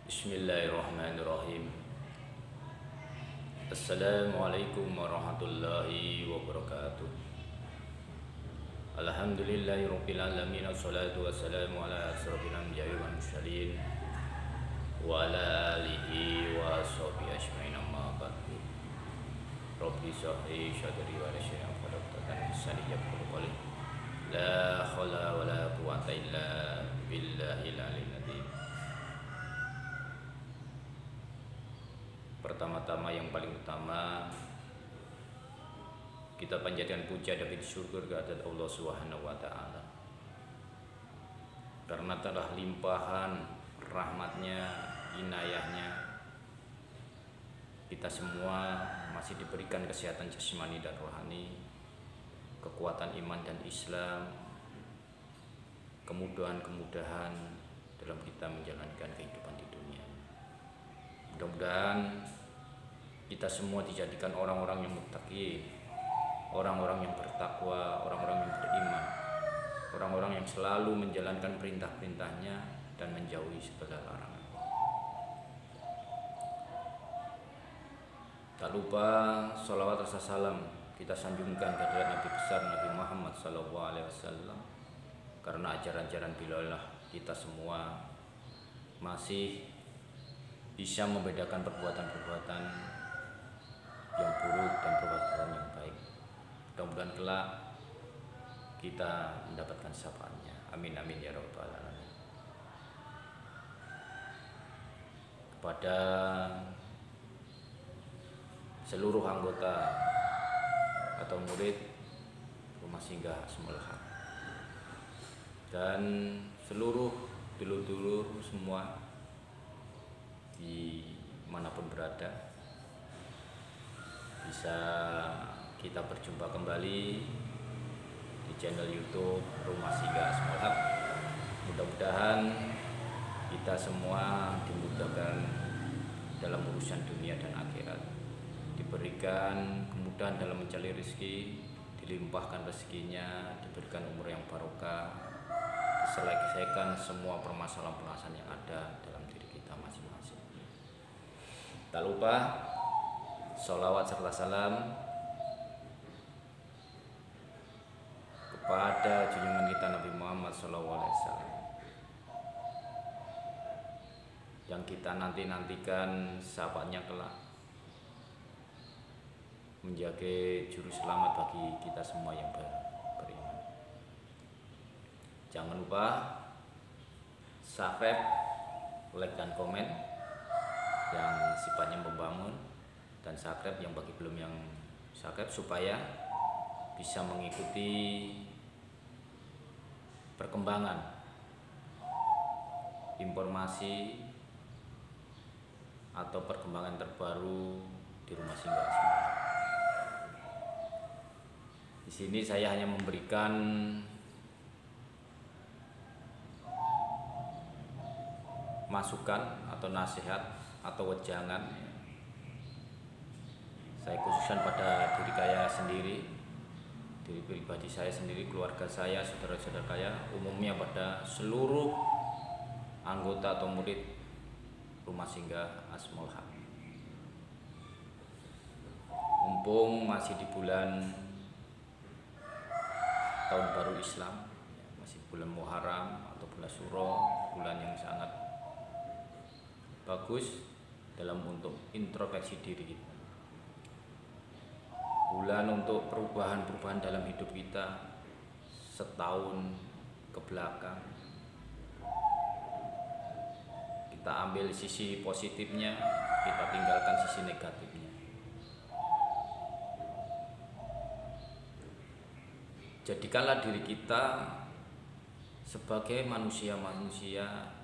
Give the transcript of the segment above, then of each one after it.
Bismillahirrahmanirrahim. Assalamualaikum warahmatullahi wabarakatuh. Alhamdulillahirabbil alamin, wassalatu wassalamu ala asrofil anbiya'i wal mursalin wa ala alihi wa sahbihi ajmain, amma ba'du. Rabbi shrah li sadri wa yassir li amri wahlul 'uqdatam min lisani yafqahu qawli. La haula wa la quwwata illa billahil aliyyil azim. Pertama-tama yang paling utama, kita panjatkan puja dan syukur kehadirat Allah Subhanahu wa taala. Karena telah limpahan rahmatnya, inayahnya, kita semua masih diberikan kesehatan jasmani dan rohani, kekuatan iman dan Islam, kemudahan-kemudahan dalam kita menjalankan kehidupan di dunia. Mudah-mudahan kita semua dijadikan orang-orang yang muttaqi, orang-orang yang bertakwa, orang-orang yang beriman, orang-orang yang selalu menjalankan perintah-perintahnya dan menjauhi segala larangan. Tak lupa sholawat serta salam kita sanjungkan kehadirat Nabi besar Nabi Muhammad SAW, karena ajaran-ajaran beliaulah kita semua masih bisa membedakan perbuatan-perbuatan yang buruk dan perbuatan yang baik. Mudah-mudahan kelak kita mendapatkan syafaatnya. Amin amin ya rabbal alamin. Kepada seluruh anggota atau murid Rumah Singgah Asmaul Haq dan seluruh dulur-dulur semua di manapun berada, bisa kita berjumpa kembali di channel YouTube Rumah Singgah Asmaul Haq. Mudah-mudahan kita semua dimudahkan dalam urusan dunia dan akhirat, diberikan kemudahan dalam mencari rezeki, dilimpahkan rezekinya, diberikan umur yang barokah, diselesaikan semua permasalahan-permasalahan yang ada dalam diri kita masing-masing. Tak lupa sholawat serta salam kepada junjungan kita Nabi Muhammad SAW, yang kita nantikan syafaatnya kelak menjaga juru selamat bagi kita semua yang beriman. Jangan lupa subscribe, like dan komen yang sifatnya membangun, dan subscribe yang bagi belum yang subscribe supaya bisa mengikuti perkembangan informasi atau perkembangan terbaru di Rumah Singgah Asmaul Haq. Di sini saya hanya memberikan masukan atau nasihat atau wejangan. Saya khususkan pada diri saya sendiri, diri pribadi saya sendiri, keluarga saya, saudara-saudara saya, umumnya pada seluruh anggota atau murid Rumah Singgah Asmaul Haq. Mumpung masih di bulan tahun baru Islam, masih bulan Muharram atau bulan Syuro, bulan yang sangat bagus dalam untuk introspeksi diri kita, bulan untuk perubahan-perubahan dalam hidup kita setahun ke belakang. Kita ambil sisi positifnya, kita tinggalkan sisi negatifnya. Jadikanlah diri kita sebagai manusia-manusia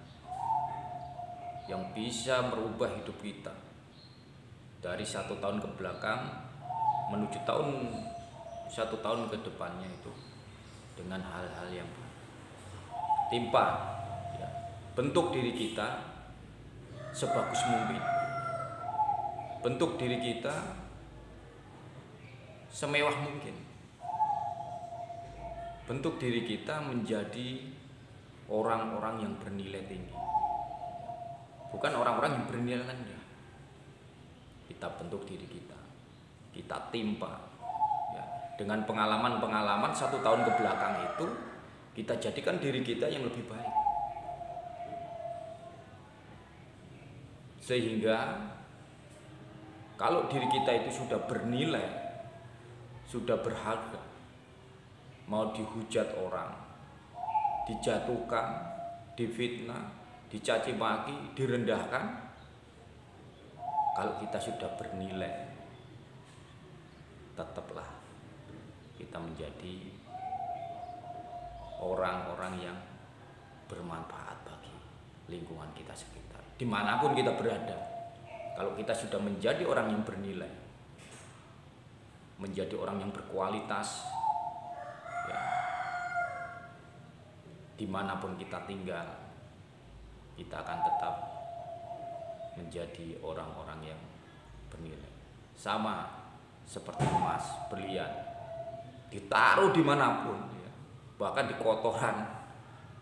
yang bisa merubah hidup kita dari 1 tahun ke belakang menuju 1 tahun ke depannya itu dengan hal-hal yang timpa, ya, bentuk diri kita sebagus mungkin, bentuk diri kita semewah mungkin, bentuk diri kita menjadi orang-orang yang bernilai tinggi, bukan orang-orang yang bernilai rendah. Kita bentuk diri kita, kita timpa ya, dengan pengalaman-pengalaman 1 tahun ke belakang itu, kita jadikan diri kita yang lebih baik, sehingga kalau diri kita itu sudah bernilai, sudah berharga, mau dihujat orang, dijatuhkan, difitnah, dicaci maki, direndahkan, kalau kita sudah bernilai, tetaplah kita menjadi orang-orang yang bermanfaat bagi lingkungan kita sekitar, dimanapun kita berada. Kalau kita sudah menjadi orang yang bernilai, menjadi orang yang berkualitas ya, dimanapun kita tinggal, kita akan tetap menjadi orang-orang yang bernilai. Sama seperti emas, berlian, ditaruh dimanapun ya, bahkan di kotoran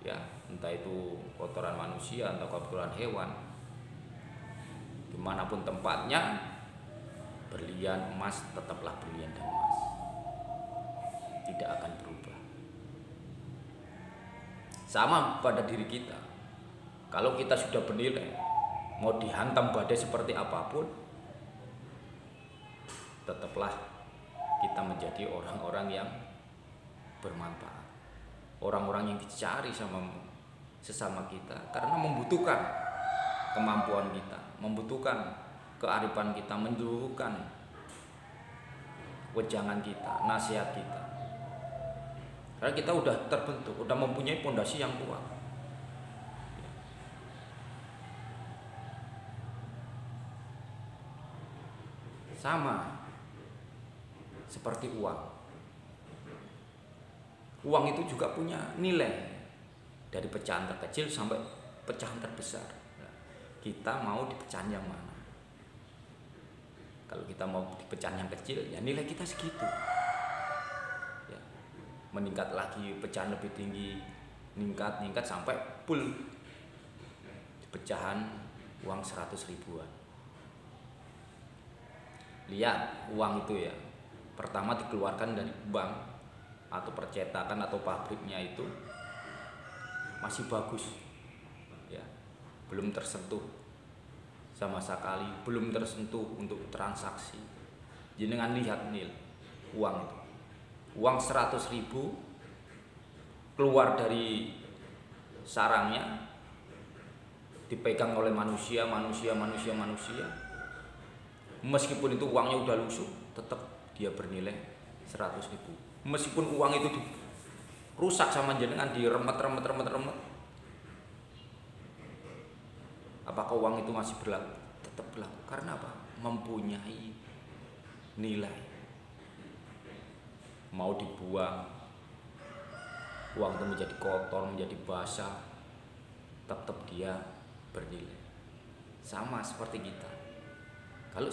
ya, entah itu kotoran manusia atau kotoran hewan, dimanapun tempatnya, berlian, emas tetaplah berlian dan emas, tidak akan berubah. Sama pada diri kita, kalau kita sudah bernilai, mau dihantam badai seperti apapun, tetaplah kita menjadi orang-orang yang bermanfaat, orang-orang yang dicari sama sesama kita, karena membutuhkan kemampuan kita, membutuhkan kearifan kita, membutuhkan wejangan kita, nasihat kita, karena kita udah terbentuk, udah mempunyai pondasi yang kuat. Sama seperti uang. Uang itu juga punya nilai, dari pecahan terkecil sampai pecahan terbesar. Kita mau di pecahan yang mana? Kalau kita mau di pecahan yang kecil, ya nilai kita segitu ya. Meningkat lagi, pecahan lebih tinggi, meningkat sampai full pecahan uang 100 ribuan. Lihat uang itu ya, pertama dikeluarkan dari bank atau percetakan atau pabriknya itu masih bagus ya, belum tersentuh sama sekali, belum tersentuh untuk transaksi. Jenengan lihat nil uang itu, uang 100 ribu keluar dari sarangnya, dipegang oleh manusia, meskipun itu uangnya udah lusuh, tetap dia bernilai 100 ribu. Meskipun uang itu rusak sama jenengan, diremet, apakah uang itu masih berlaku? Tetap berlaku. Karena apa? Mempunyai nilai. Mau dibuang, uang itu menjadi kotor, menjadi basah, tetap dia bernilai. Sama seperti kita. Kalau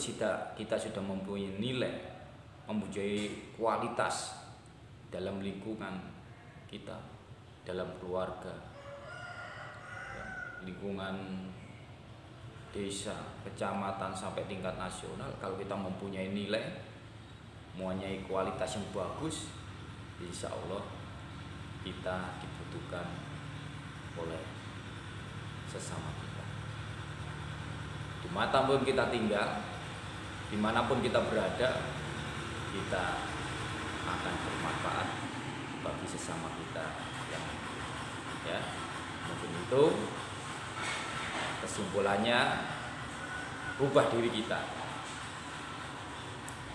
kita sudah mempunyai nilai, mempunyai kualitas dalam lingkungan kita, dalam keluarga, lingkungan desa, kecamatan sampai tingkat nasional, kalau kita mempunyai nilai, mempunyai kualitas yang bagus, insya Allah kita dibutuhkan oleh sesama kita. Dimanapun kita tinggal, dimanapun kita berada, kita akan bermanfaat bagi sesama kita ya. Mungkin itu kesimpulannya, rubah diri kita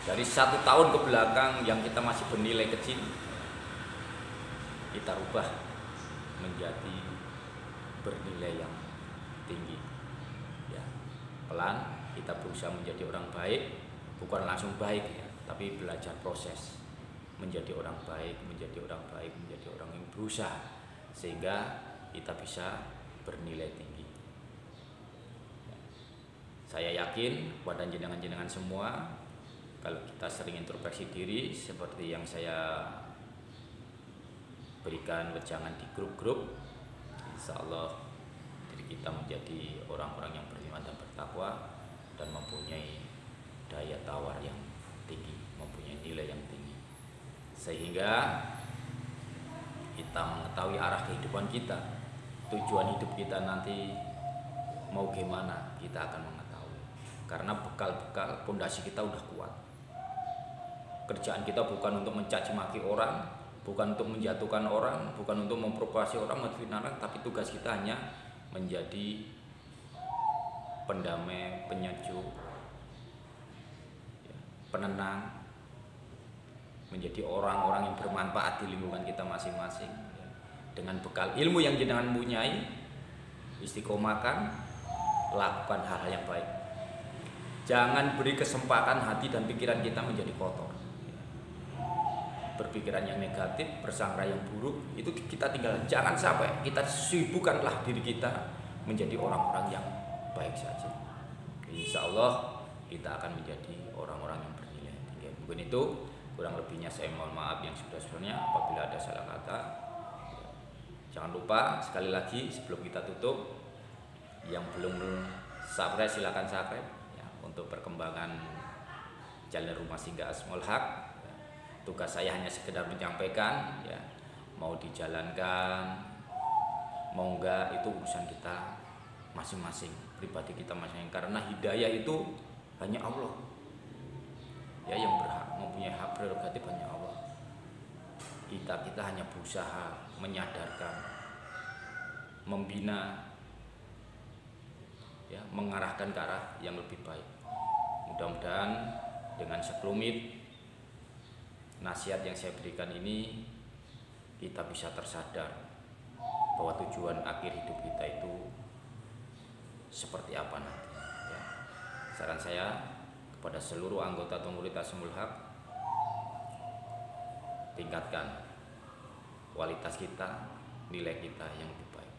dari 1 tahun ke belakang yang kita masih bernilai kecil, kita rubah menjadi bernilai yang tinggi ya. Pelan kita berusaha menjadi orang baik, bukan langsung baik ya, tapi belajar proses menjadi orang baik, menjadi orang yang berusaha, sehingga kita bisa bernilai tinggi. Saya yakin kepada jenengan-jenengan semua, kalau kita sering introspeksi diri seperti yang saya berikan wejangan di grup-grup, insya Allah diri kita menjadi orang-orang yang beriman dan bertakwa dan mempunyai daya tawar yang tinggi, mempunyai nilai yang tinggi, sehingga kita mengetahui arah kehidupan kita, tujuan hidup kita nanti mau gimana, kita akan mengetahui. Karena bekal-bekal pondasi kita udah kuat. Kerjaan kita bukan untuk mencaci maki orang, bukan untuk menjatuhkan orang, bukan untuk memprovokasi orang, memfitnah orang, tapi tugas kita hanya menjadi pendamai, penyejuk, penenang, menjadi orang-orang yang bermanfaat di lingkungan kita masing-masing. Dengan bekal ilmu yang jenengan punyai, istiqomahkan, lakukan hal-hal yang baik. Jangan beri kesempatan hati dan pikiran kita menjadi kotor. Berpikiran yang negatif, bersangka yang buruk, itu kita tinggal. Jangan sampai kita sibukkanlah diri kita menjadi orang-orang yang baik saja. Insya Allah kita akan menjadi orang-orang yang bernilai tinggi. Mungkin itu, kurang lebihnya saya mohon maaf yang sudah-sudahnya apabila ada salah kata. Jangan lupa sekali lagi sebelum kita tutup, yang belum subscribe silakan subscribe ya, untuk perkembangan Jalan Rumah Singgah Asmaul Haq. Tugas saya hanya sekedar menyampaikan, ya, mau dijalankan, mau enggak, itu urusan kita masing-masing, pribadi kita masing-masing. Karena hidayah itu hanya Allah, ya, yang berhak, mempunyai hak prerogatif hanya Allah. Kita hanya berusaha menyadarkan, membina, ya, mengarahkan ke arah yang lebih baik. Mudah-mudahan dengan sekelumit nasihat yang saya berikan ini kita bisa tersadar bahwa tujuan akhir hidup kita itu seperti apa nanti. Ya. Saran saya kepada seluruh anggota atau murid Asmaul Haq, tingkatkan kualitas kita, nilai kita yang lebih baik.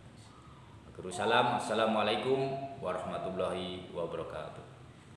Assalamualaikum warahmatullahi wabarakatuh.